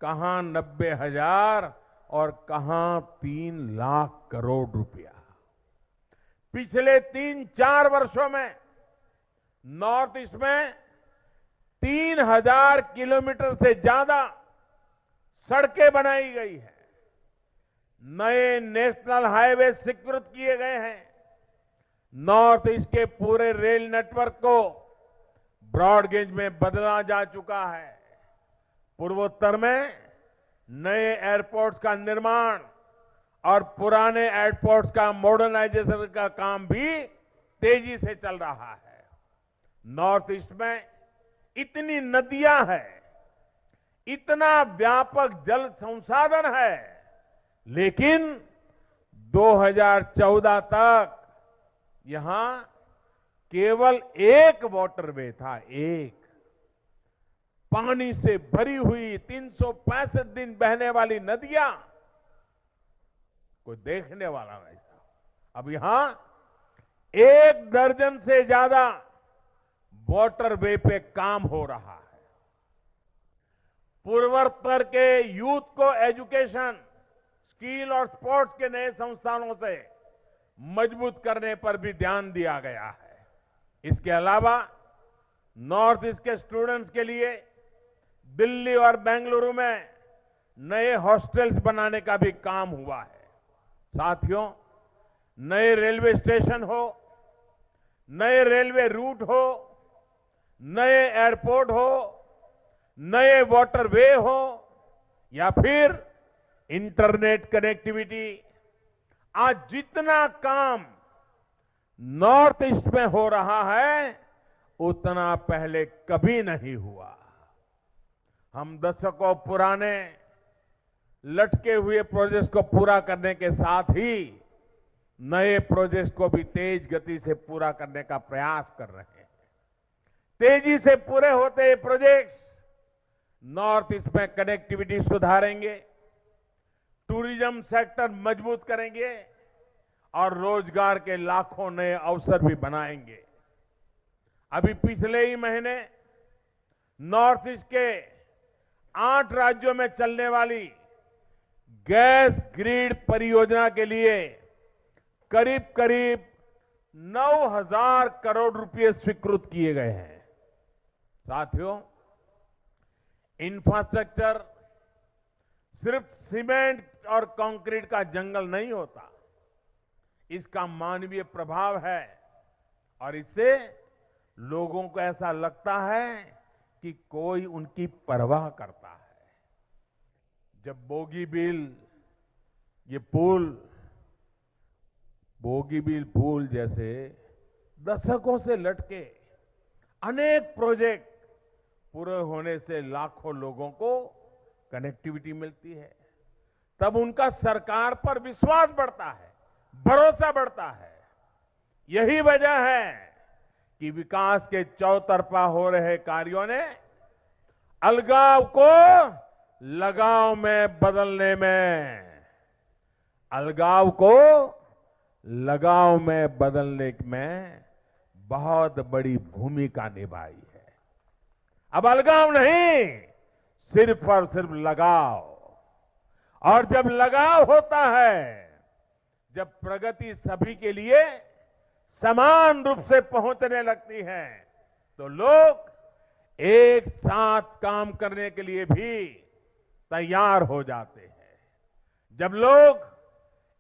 कहां 90,000 और कहां 3 लाख करोड़ रुपया। पिछले 3-4 वर्षों में नॉर्थ ईस्ट में 3,000 किलोमीटर से ज्यादा सड़कें बनाई गई है। नए नेशनल हाईवे स्वीकृत किए गए हैं। नॉर्थ ईस्ट के पूरे रेल नेटवर्क को ब्रॉडगेज में बदला जा चुका है। पूर्वोत्तर में नए एयरपोर्ट्स का निर्माण और पुराने एयरपोर्ट्स का मॉडर्नाइजेशन का काम भी तेजी से चल रहा है। नॉर्थ ईस्ट में इतनी नदियां हैं, इतना व्यापक जल संसाधन है, लेकिन 2014 तक यहां केवल एक वाटरवे था, एक पानी से भरी हुई 365 दिन बहने वाली नदियां, कोई देखने वाला नहीं था। अब यहां 1 दर्जन से ज्यादा वाटरवे पे काम हो रहा है। पूर्वोत्तर के यूथ को एजुकेशन, स्किल और स्पोर्ट्स के नए संस्थानों से मजबूत करने पर भी ध्यान दिया गया है। इसके अलावा नॉर्थ ईस्ट के स्टूडेंट्स के लिए दिल्ली और बेंगलुरु में नए हॉस्टल्स बनाने का भी काम हुआ है। साथियों, नए रेलवे स्टेशन हो, नए रेलवे रूट हो, नए एयरपोर्ट हो, नए वाटरवे हो या फिर इंटरनेट कनेक्टिविटी, आज जितना काम नॉर्थ ईस्ट में हो रहा है, उतना पहले कभी नहीं हुआ। हम दशकों पुराने लटके हुए प्रोजेक्ट्स को पूरा करने के साथ ही नए प्रोजेक्ट्स को भी तेज गति से पूरा करने का प्रयास कर रहे हैं। तेजी से पूरे होते ये प्रोजेक्ट्स नॉर्थ ईस्ट में कनेक्टिविटी सुधारेंगे, टूरिज्म सेक्टर मजबूत करेंगे और रोजगार के लाखों नए अवसर भी बनाएंगे। अभी पिछले ही महीने नॉर्थ ईस्ट के 8 राज्यों में चलने वाली गैस ग्रिड परियोजना के लिए करीब करीब 9,000 करोड़ रुपए स्वीकृत किए गए हैं। साथियों, इंफ्रास्ट्रक्चर सिर्फ सीमेंट और कंक्रीट का जंगल नहीं होता, इसका मानवीय प्रभाव है और इससे लोगों को ऐसा लगता है कि कोई उनकी परवाह करता है। जब बोगीबील पुल जैसे दशकों से लटके अनेक प्रोजेक्ट पूरे होने से लाखों लोगों को कनेक्टिविटी मिलती है, तब उनका सरकार पर विश्वास बढ़ता है, भरोसा बढ़ता है। यही वजह है कि विकास के चौतरफा हो रहे कार्यों ने अलगाव को लगाव में बदलने में बहुत बड़ी भूमिका निभाई है। अब अलगाव नहीं, सिर्फ और सिर्फ लगाव। और जब लगाव होता है, जब प्रगति सभी के लिए समान रूप से पहुंचने लगती है, तो लोग एक साथ काम करने के लिए भी तैयार हो जाते हैं। जब लोग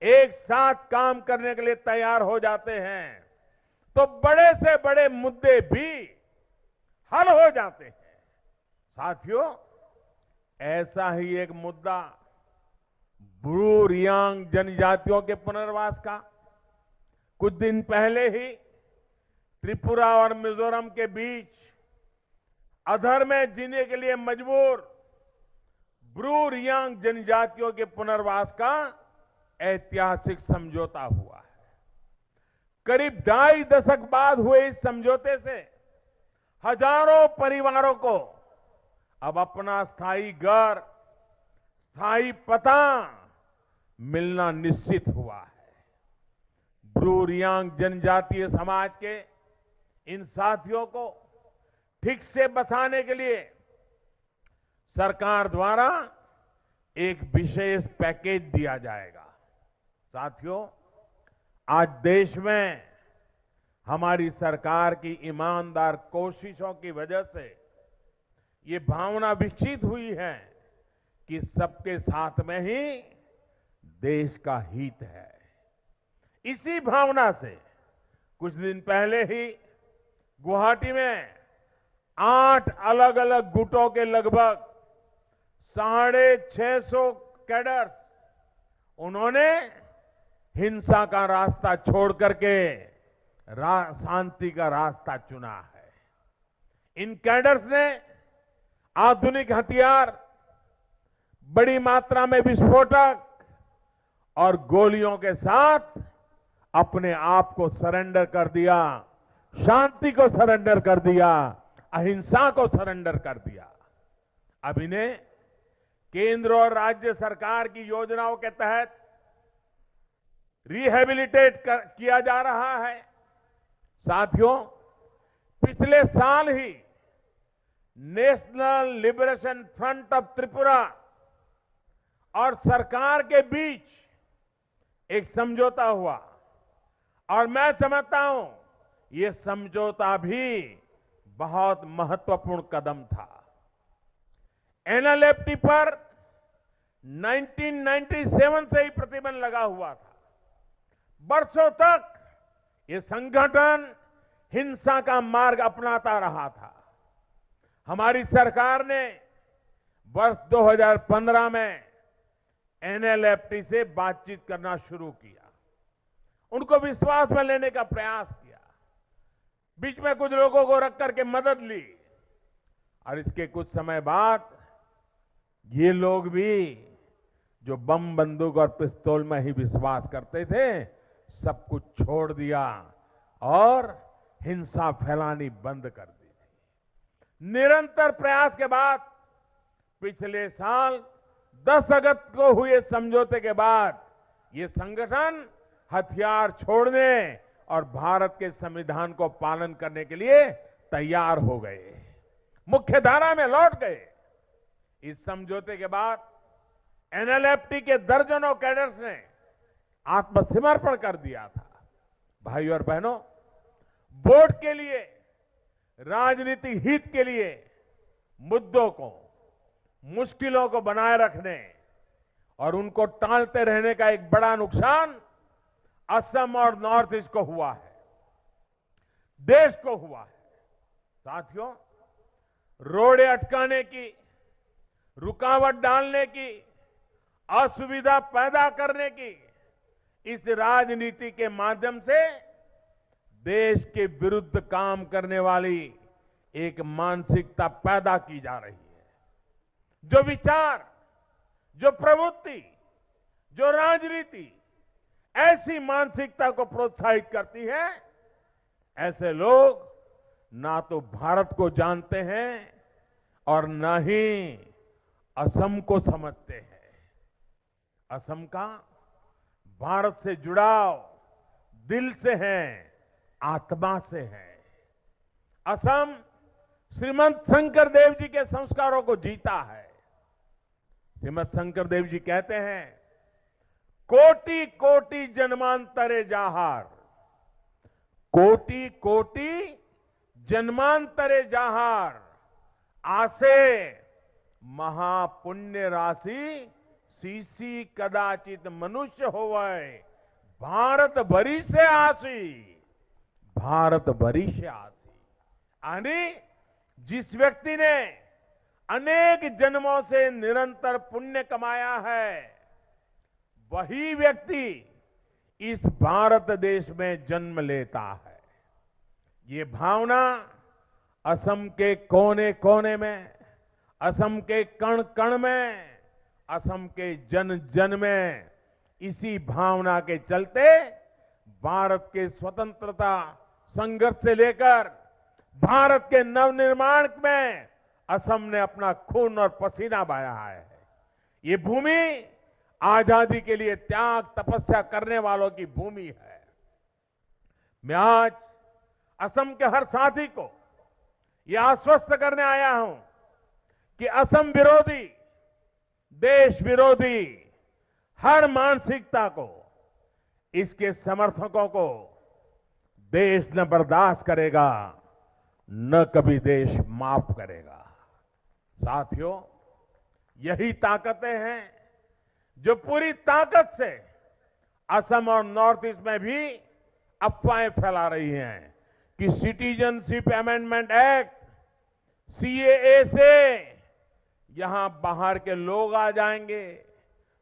एक साथ काम करने के लिए तैयार हो जाते हैं, तो बड़े से बड़े मुद्दे भी हल हो जाते हैं। साथियों, ऐसा ही एक मुद्दा ब्रू रियांग जनजातियों के पुनर्वास का कुछ दिन पहले ही त्रिपुरा और मिजोरम के बीच अधर में जीने के लिए मजबूर ब्रू रियांग जनजातियों के पुनर्वास का ऐतिहासिक समझौता हुआ है। करीब 2.5 दशक बाद हुए इस समझौते से हजारों परिवारों को अब अपना स्थायी घर, स्थायी पता मिलना निश्चित हुआ है। ब्रू रियांग जनजातीय समाज के इन साथियों को ठीक से बसाने के लिए सरकार द्वारा एक विशेष पैकेज दिया जाएगा। साथियों, आज देश में हमारी सरकार की ईमानदार कोशिशों की वजह से ये भावना विकसित हुई है कि सबके साथ में ही देश का हित है। इसी भावना से कुछ दिन पहले ही गुवाहाटी में 8 अलग अलग गुटों के लगभग 650 कैडर्स, उन्होंने हिंसा का रास्ता छोड़ करके शांति का रास्ता चुना है। इन कैडर्स ने आधुनिक हथियार, बड़ी मात्रा में विस्फोटक और गोलियों के साथ अपने आप को सरेंडर कर दिया, शांति को सरेंडर कर दिया, अहिंसा को सरेंडर कर दिया। अब इन्हें केंद्र और राज्य सरकार की योजनाओं के तहत रिहेबिलिटेट किया जा रहा है। साथियों, पिछले साल ही national liberation front of Tripura और सरकार के बीच एक समझौता हुआ और मैं समझता हूं ये समझौता भी बहुत महत्वपूर्ण कदम था। एनएलएफटी पर 1997 से ही प्रतिबंध लगा हुआ था। बरसों तक ये संगठन हिंसा का मार्ग अपनाता रहा था। हमारी सरकार ने वर्ष 2015 में एनएलएफटी से बातचीत करना शुरू किया, उनको विश्वास में लेने का प्रयास किया। बीच में कुछ लोगों को रख करके मदद ली और इसके कुछ समय बाद ये लोग भी जो बम बंदूक और पिस्तौल में ही विश्वास करते थे सब कुछ छोड़ दिया और हिंसा फैलानी बंद कर दी थी। निरंतर प्रयास के बाद पिछले साल 10 अगस्त को हुए समझौते के बाद ये संगठन हथियार छोड़ने और भारत के संविधान को पालन करने के लिए तैयार हो गए, मुख्य धारा में लौट गए। इस समझौते के बाद एनएलएफटी के दर्जनों कैडर्स ने आत्मसमर्पण कर दिया था। भाइयों और बहनों, वोट के लिए, राजनीतिक हित के लिए मुद्दों को, मुश्किलों को बनाए रखने और उनको टालते रहने का एक बड़ा नुकसान असम और नॉर्थ ईस्ट को हुआ है, देश को हुआ है। साथियों, रोड़े अटकाने की, रुकावट डालने की, असुविधा पैदा करने की इस राजनीति के माध्यम से देश के विरुद्ध काम करने वाली एक मानसिकता पैदा की जा रही है। जो विचार, जो प्रवृत्ति, जो राजनीति ऐसी मानसिकता को प्रोत्साहित करती है, ऐसे लोग ना तो भारत को जानते हैं और न ही असम को समझते हैं। असम का भारत से जुड़ाव दिल से है, आत्मा से है। असम श्रीमंत शंकर देव जी के संस्कारों को जीता है। श्रीमंत शंकर देव जी कहते हैं, कोटि कोटि जन्मांतरे जाहार, कोटि कोटि जन्मांतरे जाहार, आसे महापुण्य राशि सीसी कदाचित मनुष्य होवे, भारत भरी से आसी, भारत भरी से आसी। यानी जिस व्यक्ति ने अनेक जन्मों से निरंतर पुण्य कमाया है, वही व्यक्ति इस भारत देश में जन्म लेता है। ये भावना असम के कोने कोने में, असम के कण कण में, असम के जन जन में इसी भावना के चलते भारत के स्वतंत्रता संघर्ष से लेकर भारत के नवनिर्माण में असम ने अपना खून और पसीना बहाया है। ये भूमि आजादी के लिए त्याग तपस्या करने वालों की भूमि है। मैं आज असम के हर साथी को यह आश्वस्त करने आया हूं कि असम विरोधी, देश विरोधी हर मानसिकता को, इसके समर्थकों को देश न बर्दाश्त करेगा, न कभी देश माफ करेगा। साथियों, यही ताकतें हैं जो पूरी ताकत से असम और नॉर्थ ईस्ट में भी अफवाहें फैला रही हैं कि सिटीजनशिप अमेंडमेंट एक्ट, सीएए से यहां बाहर के लोग आ जाएंगे,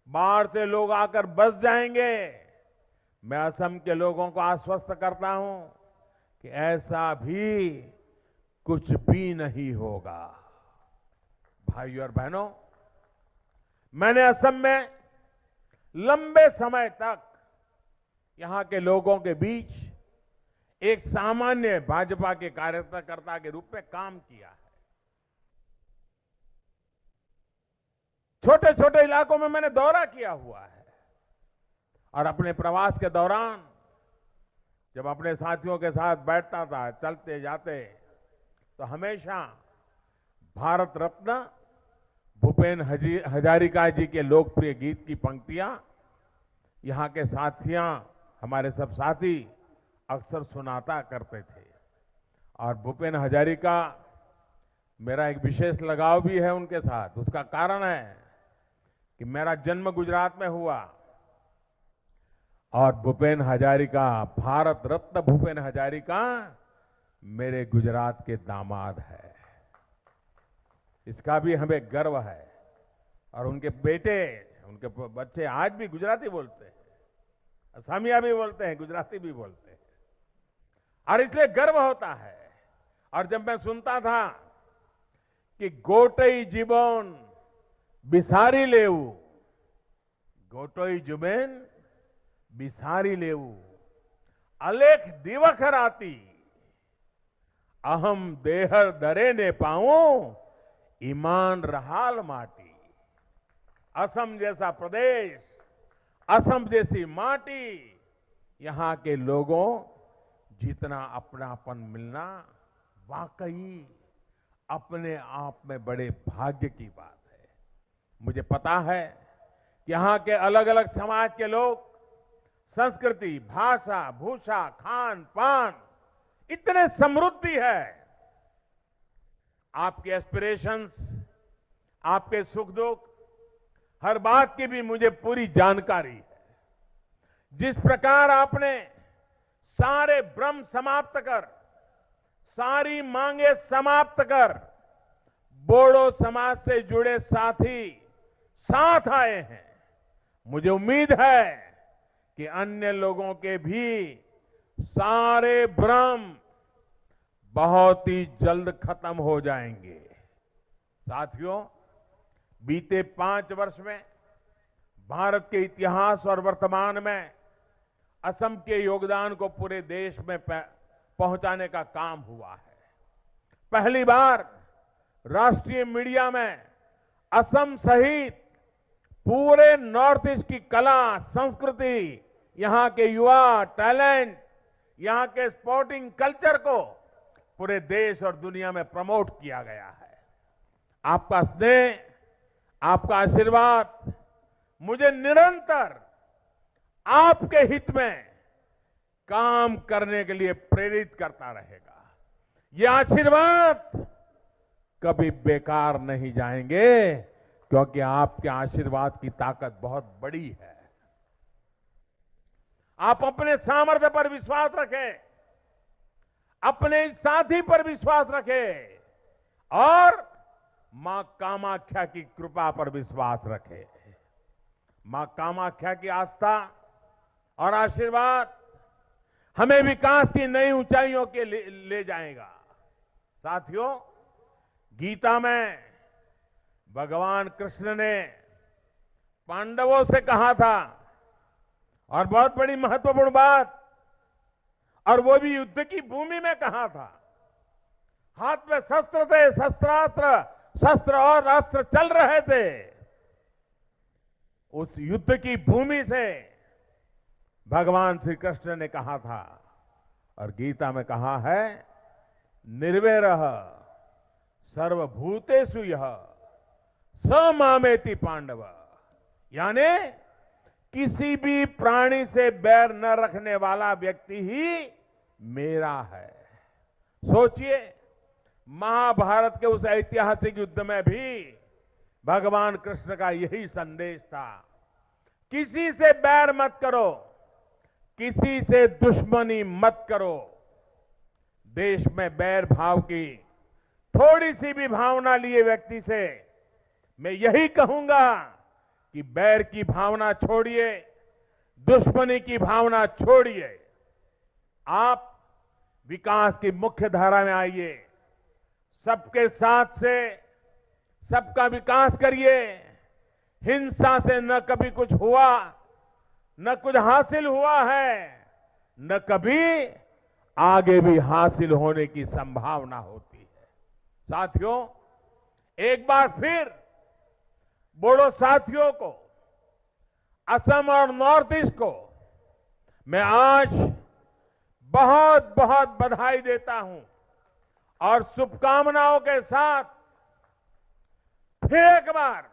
बाहर से लोग आकर बस जाएंगे। मैं असम के लोगों को आश्वस्त करता हूं कि ऐसा भी कुछ भी नहीं होगा। भाइयों और बहनों, मैंने असम में लंबे समय तक यहां के लोगों के बीच एक सामान्य भाजपा के कार्यकर्ता के रूप में काम किया है। छोटे छोटे इलाकों में मैंने दौरा किया हुआ है और अपने प्रवास के दौरान जब अपने साथियों के साथ बैठता था, चलते जाते, तो हमेशा भारत रत्न भूपेन हजारिका जी के लोकप्रिय गीत की पंक्तियां यहां के साथियां, हमारे सब साथी अक्सर सुनाता करते थे। और भूपेन हजारिका, मेरा एक विशेष लगाव भी है उनके साथ। उसका कारण है कि मेरा जन्म गुजरात में हुआ और भूपेन हजारिका, भारत रत्न भूपेन हजारिका मेरे गुजरात के दामाद है। इसका भी हमें गर्व है। और उनके बेटे, उनके बच्चे आज भी गुजराती बोलते हैं, असमिया भी बोलते हैं, गुजराती भी बोलते हैं। और इसलिए गर्व होता है। और जब मैं सुनता था कि गोटई जीवन बिसारी लेऊ, गोटई जुबेन बिसारी लेऊ, अलेख दिवख राती, अहम देहर दरे ने पाऊं, ईमान रहाल माटी। असम जैसा प्रदेश, असम जैसी माटी, यहां के लोगों जितना अपनापन मिलना वाकई अपने आप में बड़े भाग्य की बात है। मुझे पता है कि यहां के अलग अलग समाज के लोग संस्कृति, भाषा, भूषा, खान पान इतने समृद्धि है। आपके एस्पिरेशंस, आपके सुख दुख, हर बात की भी मुझे पूरी जानकारी है। जिस प्रकार आपने सारे भ्रम समाप्त कर, सारी मांगे समाप्त कर, बोडो समाज से जुड़े साथी साथ आए हैं, मुझे उम्मीद है कि अन्य लोगों के भी सारे भ्रम बहुत ही जल्द खत्म हो जाएंगे। साथियों, बीते 5 वर्ष में भारत के इतिहास और वर्तमान में असम के योगदान को पूरे देश में पहुंचाने का काम हुआ है। पहली बार राष्ट्रीय मीडिया में असम सहित पूरे नॉर्थ ईस्ट की कला, संस्कृति, यहां के युवा टैलेंट, यहां के स्पोर्टिंग कल्चर को पूरे देश और दुनिया में प्रमोट किया गया है। आपका स्नेह, आपका आशीर्वाद मुझे निरंतर आपके हित में काम करने के लिए प्रेरित करता रहेगा। ये आशीर्वाद कभी बेकार नहीं जाएंगे, क्योंकि आपके आशीर्वाद की ताकत बहुत बड़ी है। आप अपने सामर्थ्य पर विश्वास रखें, अपने साथी पर विश्वास रखें और मां कामाख्या की कृपा पर विश्वास रखें। मां कामाख्या की आस्था और आशीर्वाद हमें विकास की नई ऊंचाइयों के ले जाएगा। साथियों, गीता में भगवान कृष्ण ने पांडवों से कहा था, और बहुत बड़ी महत्वपूर्ण बात, और वो भी युद्ध की भूमि में कहा था। हाथ में शस्त्र थे, शस्त्र और अस्त्र चल रहे थे। उस युद्ध की भूमि से भगवान श्री कृष्ण ने कहा था, और गीता में कहा है, निर्वैरः सर्वभूतेषु यः स मामेति पांडव। यानी किसी भी प्राणी से बैर न रखने वाला व्यक्ति ही मेरा है। सोचिए, महाभारत के उस ऐतिहासिक युद्ध में भी भगवान कृष्ण का यही संदेश था, किसी से बैर मत करो, किसी से दुश्मनी मत करो। देश में बैर भाव की थोड़ी सी भी भावना लिए व्यक्ति से मैं यही कहूंगा कि बैर की भावना छोड़िए, दुश्मनी की भावना छोड़िए। आप विकास की मुख्य धारा में आइए, सबके साथ से सबका विकास करिए। हिंसा से न कभी कुछ हुआ, न कुछ हासिल हुआ है, न कभी आगे भी हासिल होने की संभावना होती है। साथियों, एक बार फिर बोडो साथियों को, असम और नॉर्थ ईस्ट को मैं आज बहुत बहुत बधाई देता हूं और शुभकामनाओं के साथ फिर एक बार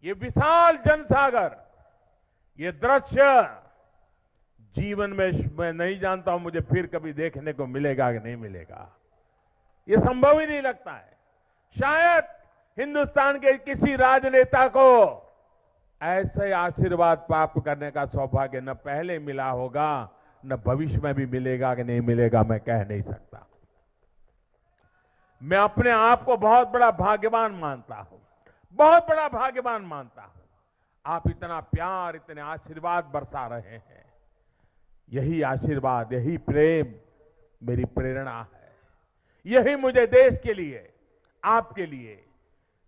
ये विशाल जनसागर, ये दृश्य जीवन में मैं नहीं जानता हूं मुझे फिर कभी देखने को मिलेगा कि नहीं मिलेगा। ये संभव ही नहीं लगता है। शायद हिंदुस्तान के किसी राजनेता को ऐसे आशीर्वाद प्राप्त करने का सौभाग्य न पहले मिला होगा, न भविष्य में भी मिलेगा कि नहीं मिलेगा, मैं कह नहीं सकता। मैं अपने आप को बहुत बड़ा भाग्यवान मानता हूं, बहुत बड़ा भाग्यवान मानता हूं। आप इतना प्यार, इतने आशीर्वाद बरसा रहे हैं। यही आशीर्वाद, यही प्रेम मेरी प्रेरणा है। यही मुझे देश के लिए, आपके लिए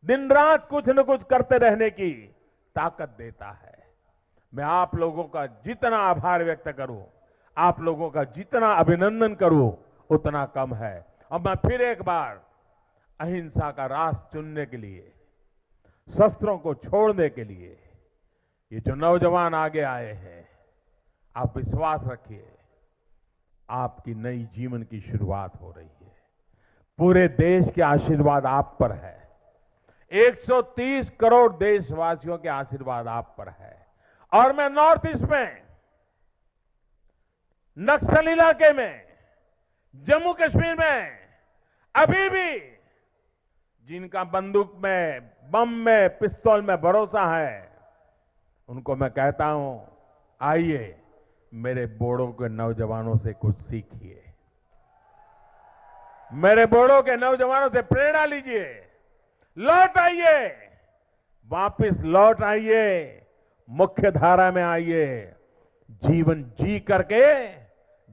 दिन रात कुछ न कुछ करते रहने की ताकत देता है। मैं आप लोगों का जितना आभार व्यक्त करूं, आप लोगों का जितना अभिनंदन करूं, उतना कम है। और मैं फिर एक बार अहिंसा का रास्ता चुनने के लिए, शस्त्रों को छोड़ने के लिए ये जो नौजवान आगे आए हैं, आप विश्वास रखिए, आपकी नई जीवन की शुरुआत हो रही है। पूरे देश के आशीर्वाद आप पर है। 130 करोड़ देशवासियों के आशीर्वाद आप पर है। और मैं नॉर्थ ईस्ट में, नक्सल इलाके में, जम्मू कश्मीर में अभी भी जिनका बंदूक में, बम में, पिस्तौल में भरोसा है, उनको मैं कहता हूं, आइए मेरे बोडो के नौजवानों से कुछ सीखिए, मेरे बोडो के नौजवानों से प्रेरणा लीजिए। लौट आइए, वापस लौट आइए, मुख्य धारा में आइए, जीवन जी करके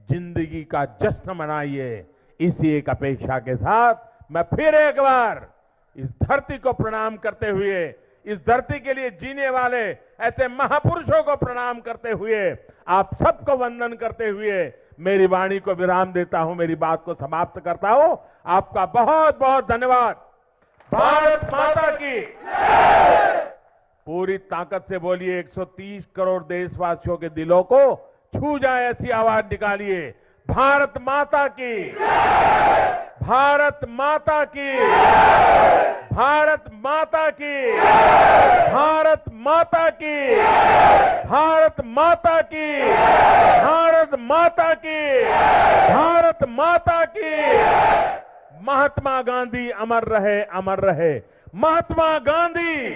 जिंदगी का जश्न मनाइए। इसी एक अपेक्षा के साथ मैं फिर एक बार इस धरती को प्रणाम करते हुए, इस धरती के लिए जीने वाले ऐसे महापुरुषों को प्रणाम करते हुए, आप सबको वंदन करते हुए मेरी वाणी को विराम देता हूं, मेरी बात को समाप्त करता हूं। आपका बहुत बहुत धन्यवाद। भारत माता की पूरी ताकत से बोलिए, 130 करोड़ देशवासियों के दिलों को छू जाए ऐसी आवाज निकालिए। भारत माता की, भारत माता की, भारत माता की, भारत माता की, भारत माता की, भारत माता की, भारत माता की। महात्मा गांधी अमर रहे, अमर रहे। महात्मा गांधी,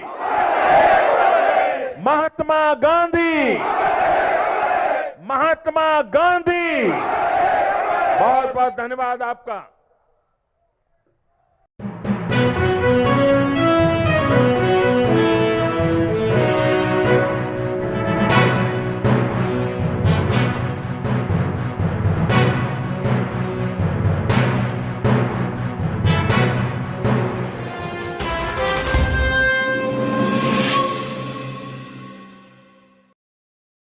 महात्मा गांधी, महात्मा गांधी। बहुत बहुत धन्यवाद आपका।